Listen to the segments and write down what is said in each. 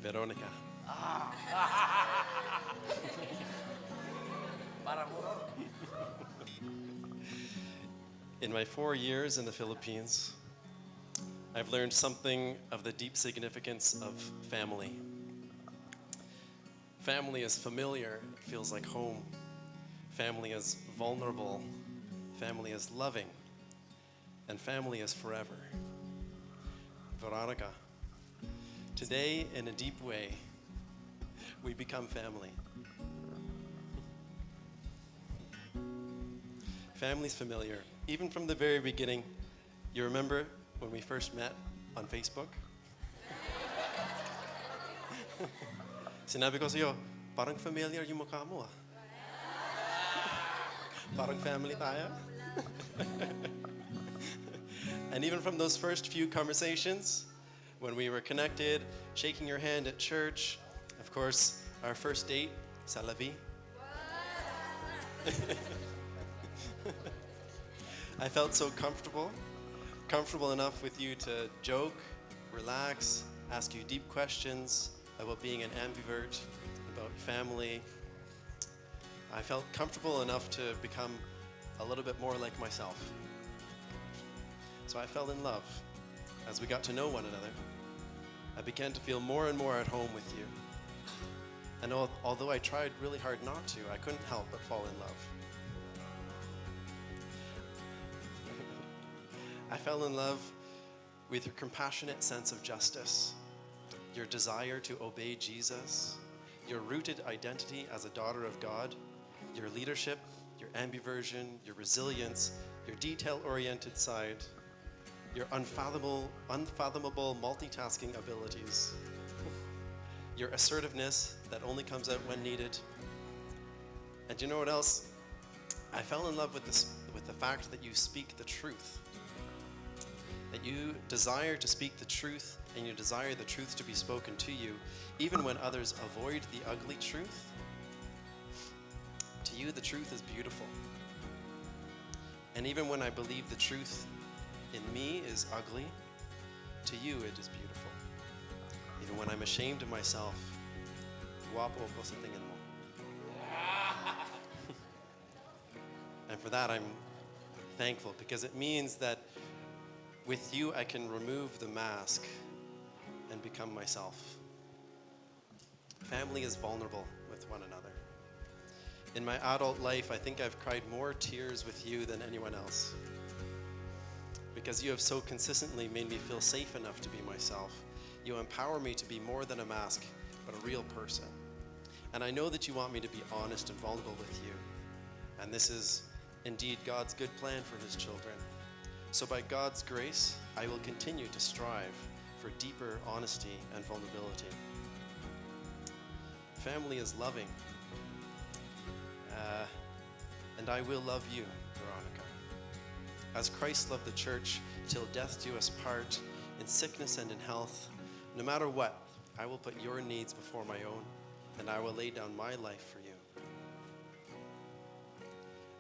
Veronica. Parang horror. In my 4 years in the Philippines, I've learned something of the deep significance of family. Family is familiar, it feels like home. Family is vulnerable. Family is loving. And family is forever. Veronica, today, in a deep way, we become family. Family's familiar. Even from the very beginning, you remember when we first met on Facebook? Sinabi ko sa'yo, parang familiar yung mukha mo ah. Parang family tayo. And even from those first few conversations, when we were connected, shaking your hand at church, of course, our first date, c'est la vie. I felt so comfortable enough with you to joke, relax, ask you deep questions about being an ambivert, about family. I felt comfortable enough to become a little bit more like myself. So I fell in love. As we got to know one another, I began to feel more and more at home with you. And although I tried really hard not to, I couldn't help but fall in love. I fell in love with your compassionate sense of justice, your desire to obey Jesus, your rooted identity as a daughter of God, your leadership, your ambiversion, your resilience, your detail-oriented side, your unfathomable multitasking abilities, your assertiveness that only comes out when needed. And you know what else? I fell in love with the fact that you speak the truth. That you desire to speak the truth and you desire the truth to be spoken to you, even when others avoid the ugly truth. To you, the truth is beautiful. And even when I believe the truth in me is ugly, to you it is beautiful. Even when I'm ashamed of myself, guwapo ko sa tingin mo. And for that I'm thankful, because it means that with you I can remove the mask and become myself. Family is vulnerable with one another. In my adult life, I think I've cried more tears with you than anyone else, because you have so consistently made me feel safe enough to be myself. You empower me to be more than a mask, but a real person. And I know that you want me to be honest and vulnerable with you. And this is indeed God's good plan for his children. So by God's grace, I will continue to strive for deeper honesty and vulnerability. Family is loving. And I will love you, Veronica. As Christ loved the church till death do us part, in sickness and in health, no matter what, I will put your needs before my own, and I will lay down my life for you.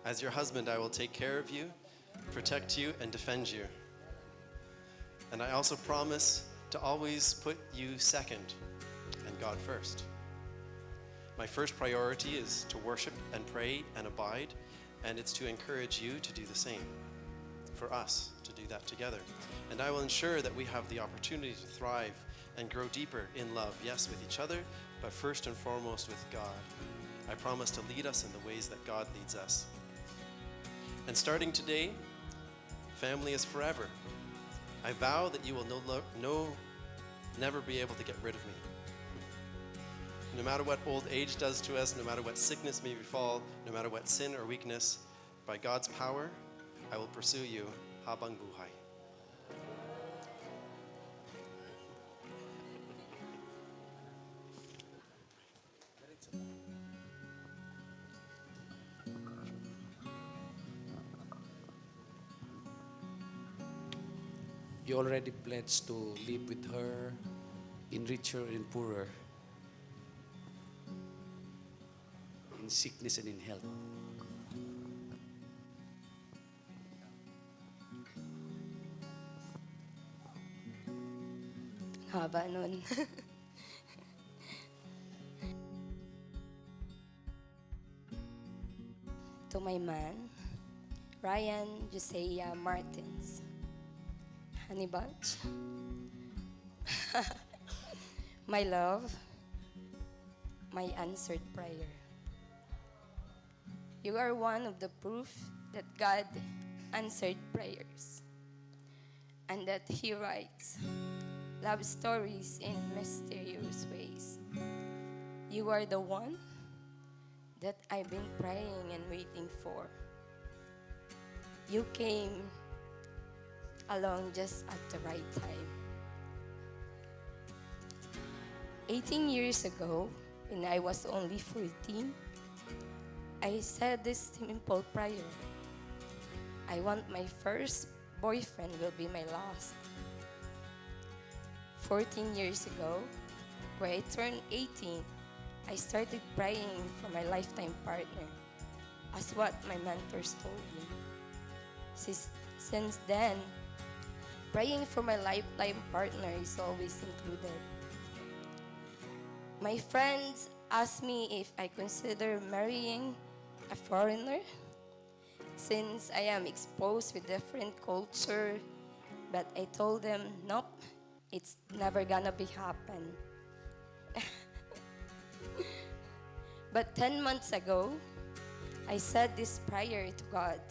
As your husband, I will take care of you, protect you, and defend you. And I also promise to always put you second and God first. My first priority is to worship and pray and abide, and it's to encourage you to do the same, for us to do that together. And I will ensure that we have the opportunity to thrive and grow deeper in love, yes, with each other, but first and foremost with God. I promise to lead us in the ways that God leads us. And starting today, family is forever. I vow that you will never be able to get rid of me. No matter what old age does to us, no matter what sickness may befall, no matter what sin or weakness, by God's power, I will pursue you habang buhay. You already pledged to live with her in richer and poorer, in sickness and in health. Haba nun. to my man, Ryan Josiah Martins. Honey Bunch. My love, my answered prayer. You are one of the proof that God answered prayers and that He writes love stories in mysterious ways. You are the one that I've been praying and waiting for. You came along just at the right time. 18 years ago, when I was only 14, I said this simple prayer. I want my first boyfriend will be my last. 14 years ago, when I turned 18, I started praying for my lifetime partner, as what my mentors told me. Since then, praying for my lifetime partner is always included. My friends ask me if I consider marrying a foreigner, since I am exposed with different culture, but I told them, nope, it's never gonna be happen. But 10 months ago, I said this prayer to God.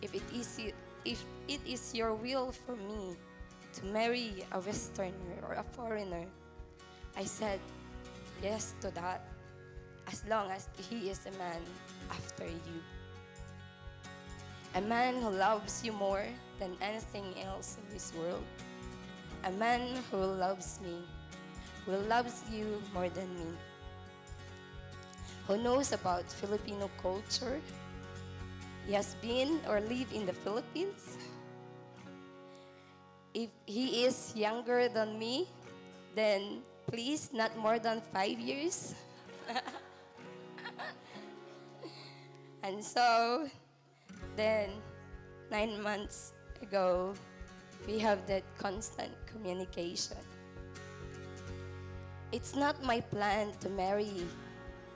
If it is your will for me to marry a Westerner or a foreigner, I said yes to that, as long as he is a man after you. A man who loves you more than anything else in this world. A man who loves me, who loves you more than me. Who knows about Filipino culture. He has been or lived in the Philippines. If he is younger than me, then please not more than 5 years. And so, then 9 months ago, we have that constant communication. It's not my plan to marry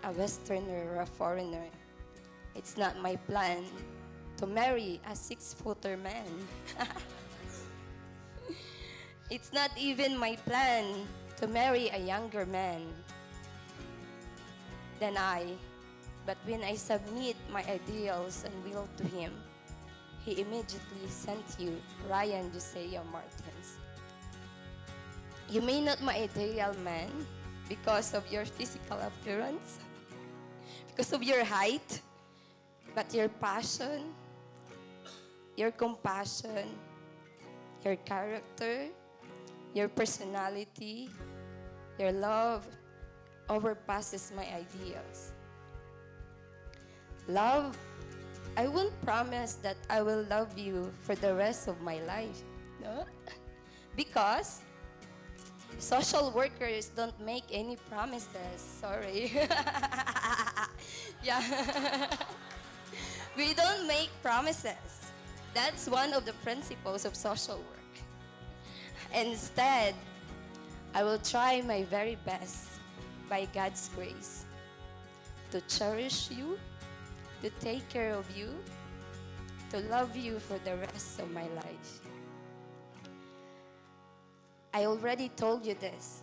a Westerner or a foreigner. It's not my plan to marry a 6-footer man. It's not even my plan to marry a younger man than I. But when I submit my ideals and will to Him, He immediately sent you, Ryan Josiah Martins. You may not my ideal man because of your physical appearance, because of your height, but your passion, your compassion, your character, your personality, your love overpasses my ideals. Love, I won't promise that I will love you for the rest of my life. No? Because social workers don't make any promises. Sorry. Yeah. We don't make promises. That's one of the principles of social work. Instead, I will try my very best by God's grace to cherish you, to take care of you, to love you for the rest of my life. I already told you this,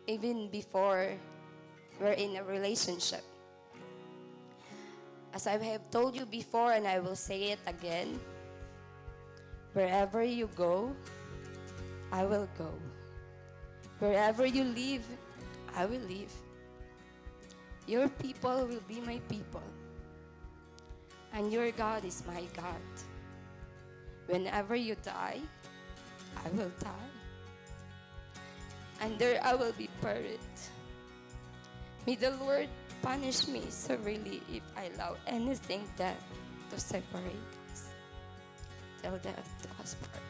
even before we're in a relationship. As I have told you before, and I will say it again, wherever you go, I will go. Wherever you live, I will live. Your people will be my people, and your God is my God. Whenever you die, I will die, and there I will be buried. May the Lord punish me severely if I allow anything death to separate us, till death do us part.